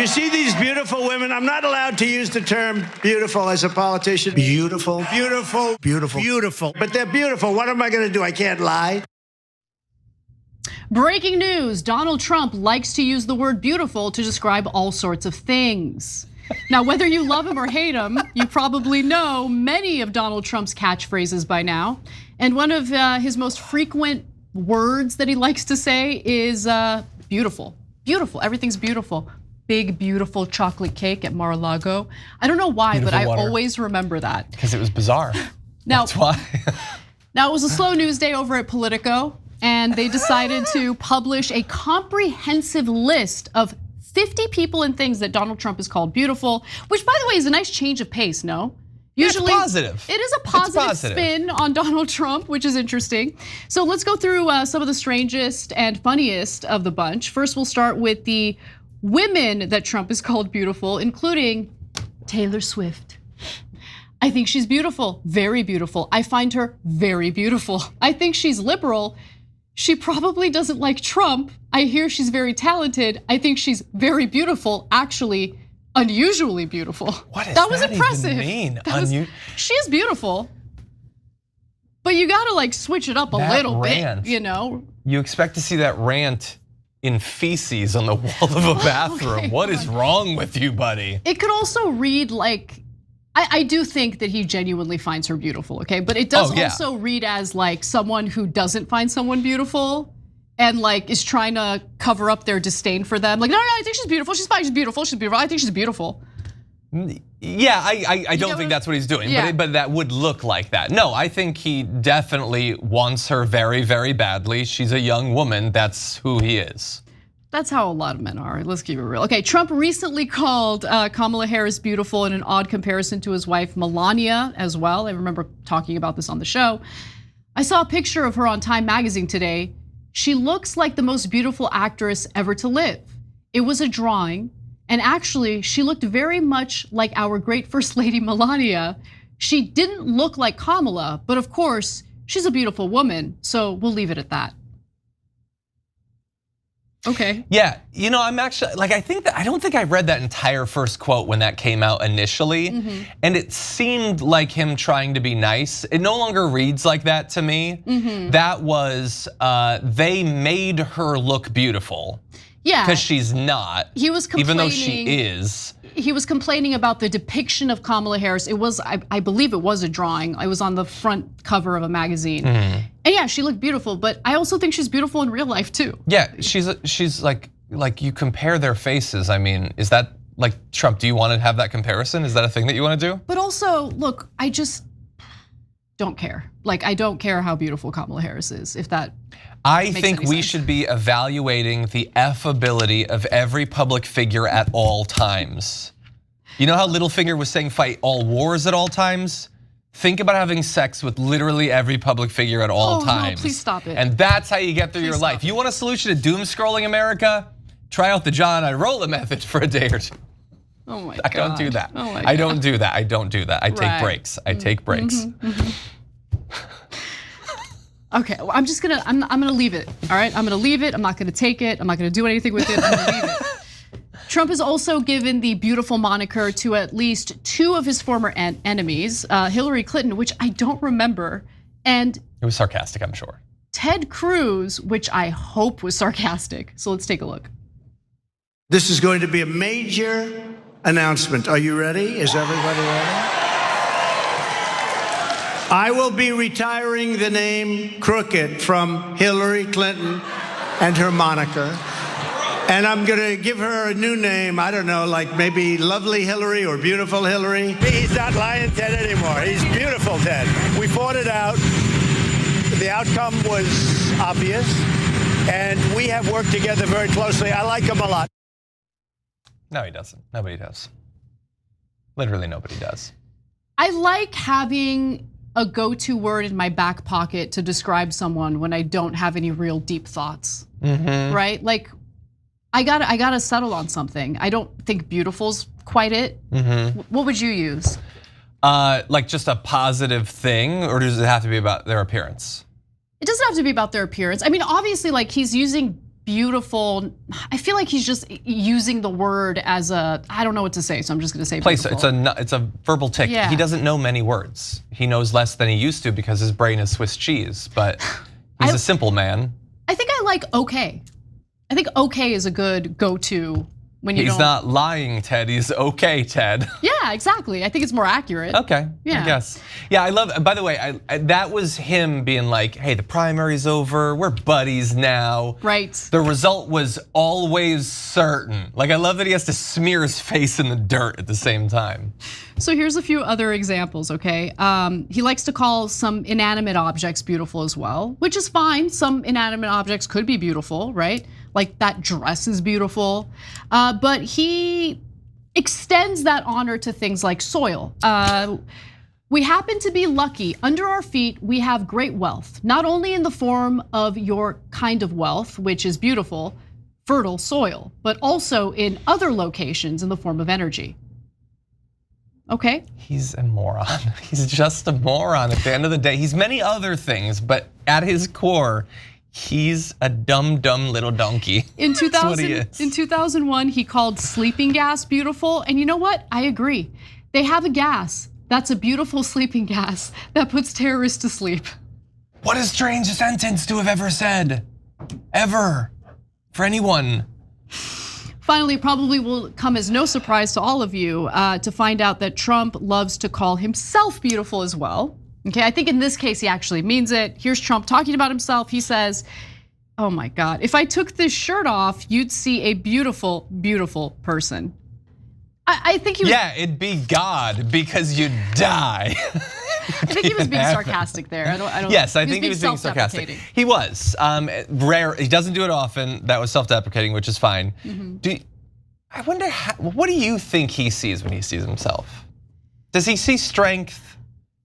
You see these beautiful women? I'm not allowed to use the term beautiful as a politician. Beautiful, beautiful, beautiful, beautiful. But they're beautiful. What am I going to do? I can't lie. Breaking news, Donald Trump likes to use the word beautiful to describe all sorts of things. Now, whether you love him or hate him, you probably know many of Donald Trump's catchphrases by now. And one of his most frequent words that he likes to say is beautiful. Beautiful, everything's beautiful. Big, beautiful chocolate cake at Mar-a-Lago. I don't know why, beautiful but water. I always remember that. Because it was bizarre, now, that's why. Now, it was a slow news day over at Politico, and they decided to publish a comprehensive list of 50 people and things that Donald Trump has called beautiful, which by the way is a nice change of pace, no? Usually, it's positive. It is a positive spin on Donald Trump, which is interesting. So let's go through some of the strangest and funniest of the bunch. First, we'll start with the women that Trump has called beautiful, including Taylor Swift. I think she's beautiful, very beautiful. I find her very beautiful. I think she's liberal. She probably doesn't like Trump. I hear she's very talented. I think she's very beautiful, actually unusually beautiful. What does that was impressive. Even mean? She is beautiful, but you gotta like switch it up a little bit, you know? You expect to see that rant in feces on the wall of a bathroom. Okay, what is wrong with you, buddy? It could also read like, I do think that he genuinely finds her beautiful, okay? But it does also read as like someone who doesn't find someone beautiful and like is trying to cover up their disdain for them. Like, no, I think she's beautiful, she's fine, she's beautiful, she's beautiful, I think she's beautiful. Yeah, I don't think that's what he's doing, but that would look like that. No, I think he definitely wants her very, very badly. She's a young woman, that's who he is. That's how a lot of men are, let's keep it real. Okay, Trump recently called Kamala Harris beautiful in an odd comparison to his wife Melania as well. I remember talking about this on the show. I saw a picture of her on Time magazine today. She looks like the most beautiful actress ever to live. It was a drawing, and actually she looked very much like our great First Lady Melania. She didn't look like Kamala, but of course, she's a beautiful woman, so we'll leave it at that. Okay. Yeah, you know, I'm actually like I don't think I read that entire first quote when that came out initially, and it seemed like him trying to be nice. It no longer reads like that to me. That was they made her look beautiful. Yeah, because she's not. He was complaining, even though she is. He was complaining about the depiction of Kamala Harris. It was, I believe it was a drawing. I was on the front cover of a magazine. And yeah, she looked beautiful, but I also think she's beautiful in real life too. Yeah, she's like you compare their faces. I mean, is that like Trump, do you want to have that comparison? Is that a thing that you want to do? But also, look, I just don't care. Like, I don't care how beautiful Kamala Harris is, if that I think we should be evaluating the affability of every public figure at all times. You know how Littlefinger was saying fight all wars at all times? Think about having sex with literally every public figure at all times. No, please stop it. And that's how you get through your life. You want a solution to doom scrolling America? Try out the John Irola method for a day or two. Oh my God. I don't do that. Oh my God. I don't do that. I don't do that. I take breaks. I take breaks. Okay, well, I'm gonna leave it, all right? I'm gonna leave it, I'm not gonna take it, I'm not gonna do anything with it, I'm gonna leave it. Trump has also given the beautiful moniker to at least 2 of his former enemies, Hillary Clinton, which I don't remember, and it was sarcastic, I'm sure. Ted Cruz, which I hope was sarcastic. So let's take a look. This is going to be a major announcement. Are you ready? Is everybody ready? I will be retiring the name Crooked from Hillary Clinton and her moniker. And I'm gonna give her a new name, I don't know, like maybe Lovely Hillary or Beautiful Hillary. He's not Lion Ted anymore, he's Beautiful Ted. We fought it out. The outcome was obvious. And we have worked together very closely. I like him a lot. No, he doesn't. Nobody does. Literally nobody does. I like having a go-to word in my back pocket to describe someone when I don't have any real deep thoughts, right? Like, I gotta settle on something. I don't think beautiful's quite it. What would you use? Like just a positive thing, or does it have to be about their appearance? It doesn't have to be about their appearance. I mean, obviously, like he's using beautiful. I feel like he's just using the word as a, I don't know what to say, so I'm just gonna say beautiful. It's a verbal tick. Yeah. He doesn't know many words. He knows less than he used to because his brain is Swiss cheese, but he's a simple man. I think I like okay. I think okay is a good go-to when you He's don't. not lying, Ted. He's okay, Ted. Yeah, exactly. I think it's more accurate. Okay, Yeah. I guess. Yeah, I love, by the way, that was him being like, hey, the primary's over, we're buddies now. Right. The result was always certain. Like, I love that he has to smear his face in the dirt at the same time. So here's a few other examples, okay? He likes to call some inanimate objects beautiful as well, which is fine. Some inanimate objects could be beautiful, right? Like that dress is beautiful. But he extends that honor to things like soil. We happen to be lucky. Under our feet, we have great wealth, not only in the form of your kind of wealth, which is beautiful, fertile soil, but also in other locations in the form of energy. Okay. He's a moron. He's just a moron at the end of the day. He's many other things, but at his core, he's a dumb little donkey. In That's what he is. In 2001, he called sleeping gas beautiful, and you know what? I agree. They have a gas that's a beautiful sleeping gas that puts terrorists to sleep. What a strange sentence to have ever said, ever, for anyone. Finally, probably will come as no surprise to all of you to find out that Trump loves to call himself beautiful as well. Okay, I think in this case he actually means it. Here's Trump talking about himself. He says, oh my God, if I took this shirt off, you'd see a beautiful, beautiful person. I think he was. Yeah, it'd be God because you'd die. I think he was being sarcastic there. I don't. Yes, I think he was being sarcastic. He was rare. He doesn't do it often. That was self-deprecating, which is fine. I wonder what do you think he sees when he sees himself? Does he see strength?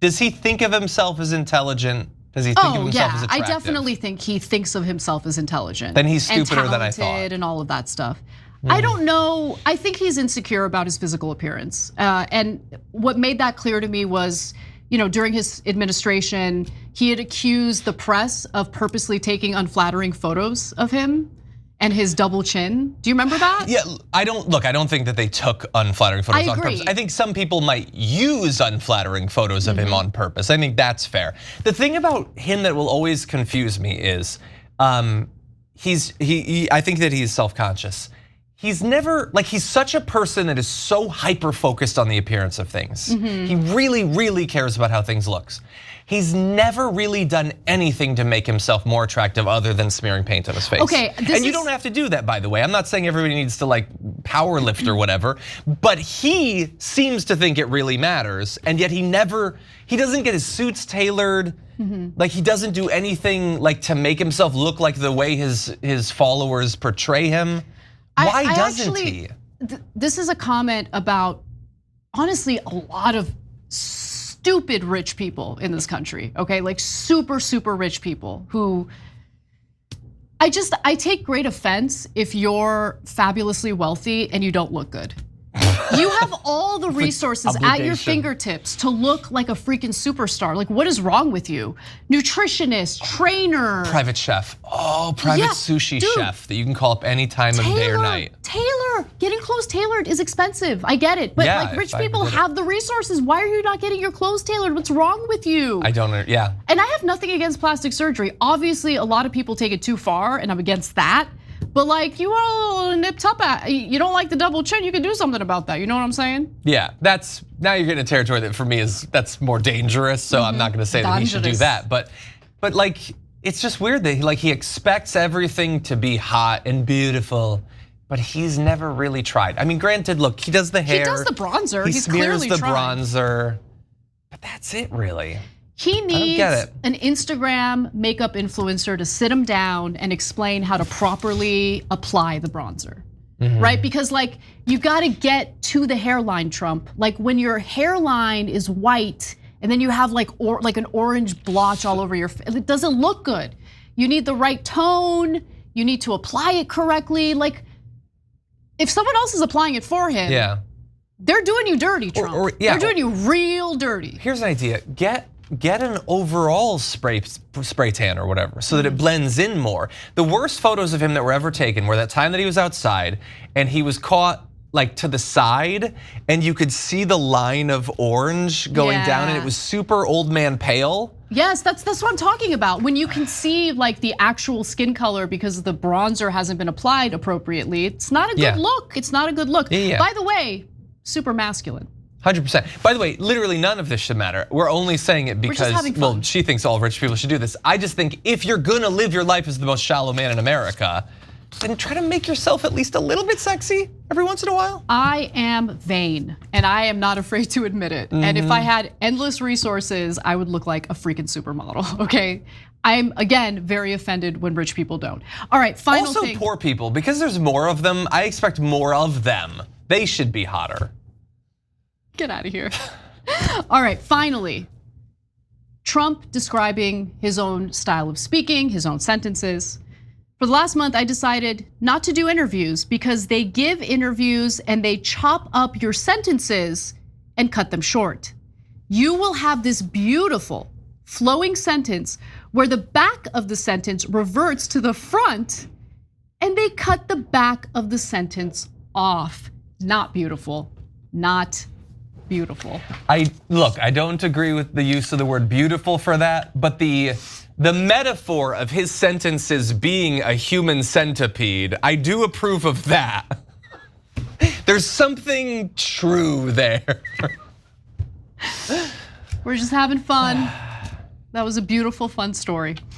Does he think of himself as intelligent? Does he think of himself as attractive? I definitely think he thinks of himself as intelligent. Then he's stupider than I thought. And all of that stuff. I don't know. I think he's insecure about his physical appearance. And what made that clear to me was, during his administration, he had accused the press of purposely taking unflattering photos of him and his double chin. Do you remember that? Yeah, I don't think that they took unflattering photos on purpose. I think some people might use unflattering photos of him on purpose. I think that's fair. The thing about him that will always confuse me is I think that he's self-conscious. He's never, he's such a person that is so hyper-focused on the appearance of things. He really, really cares about how things looks. He's never really done anything to make himself more attractive other than smearing paint on his face. Okay, and you don't have to do that, by the way. I'm not saying everybody needs to power lift or whatever, but he seems to think it really matters, and yet he doesn't get his suits tailored. He doesn't do anything to make himself look like the way his followers portray him. Why doesn't he? This is a comment about, honestly, a lot of stupid rich people in this country, okay? Super, super rich people who, I take great offense if you're fabulously wealthy and you don't look good. You have all the resources at your fingertips to look like a freaking superstar. What is wrong with you? Nutritionist, trainer. Private chef. Oh, private sushi chef that you can call up any time of day or night. Getting clothes tailored is expensive. I get it, but rich people have the resources. Why are you not getting your clothes tailored? What's wrong with you? I don't know, yeah. And I have nothing against plastic surgery. Obviously, a lot of people take it too far, and I'm against that. But you all nipped up at, you don't like the double chin, you can do something about that, you know what I'm saying? Yeah, now you're getting a territory that for me that's more dangerous, so I'm not gonna say that he should do that. But it's just weird that he expects everything to be hot and beautiful, but he's never really tried. I mean, granted, look, he does the hair. He does the bronzer, he he's smears clearly the trying. bronzer, but that's it really. He needs an Instagram makeup influencer to sit him down and explain how to properly apply the bronzer, right? Because you gotta get to the hairline, Trump. When your hairline is white and then you have an orange blotch all over your face, it doesn't look good. You need the right tone, you need to apply it correctly. If someone else is applying it for him, they're doing you dirty, Trump. They're doing you real dirty. Here's an idea, get get an overall spray tan or whatever so that it blends in more. The worst photos of him that were ever taken were that time that he was outside and he was caught like to the side and you could see the line of orange going down and it was super old man pale. Yes, that's what I'm talking about. When you can see like the actual skin color because the bronzer hasn't been applied appropriately, it's not a good look. It's not a good look. By the way, super masculine. 100%. By the way, literally none of this should matter. We're only saying it because, well, she thinks all rich people should do this. I just think if you're gonna live your life as the most shallow man in America, then try to make yourself at least a little bit sexy every once in a while. I am vain, and I am not afraid to admit it. And if I had endless resources, I would look like a freaking supermodel, okay? I'm, again, very offended when rich people don't. All right, final thing. Also poor people, because there's more of them, I expect more of them. They should be hotter. Get out of here. All right, finally, Trump describing his own style of speaking, his own sentences. For the last month, I decided not to do interviews because they give interviews and they chop up your sentences and cut them short. You will have this beautiful flowing sentence where the back of the sentence reverts to the front and they cut the back of the sentence off. Not beautiful, not beautiful. Look, I don't agree with the use of the word beautiful for that, but the metaphor of his sentences being a human centipede, I do approve of that. There's something true there. We're just having fun. That was a beautiful, fun story.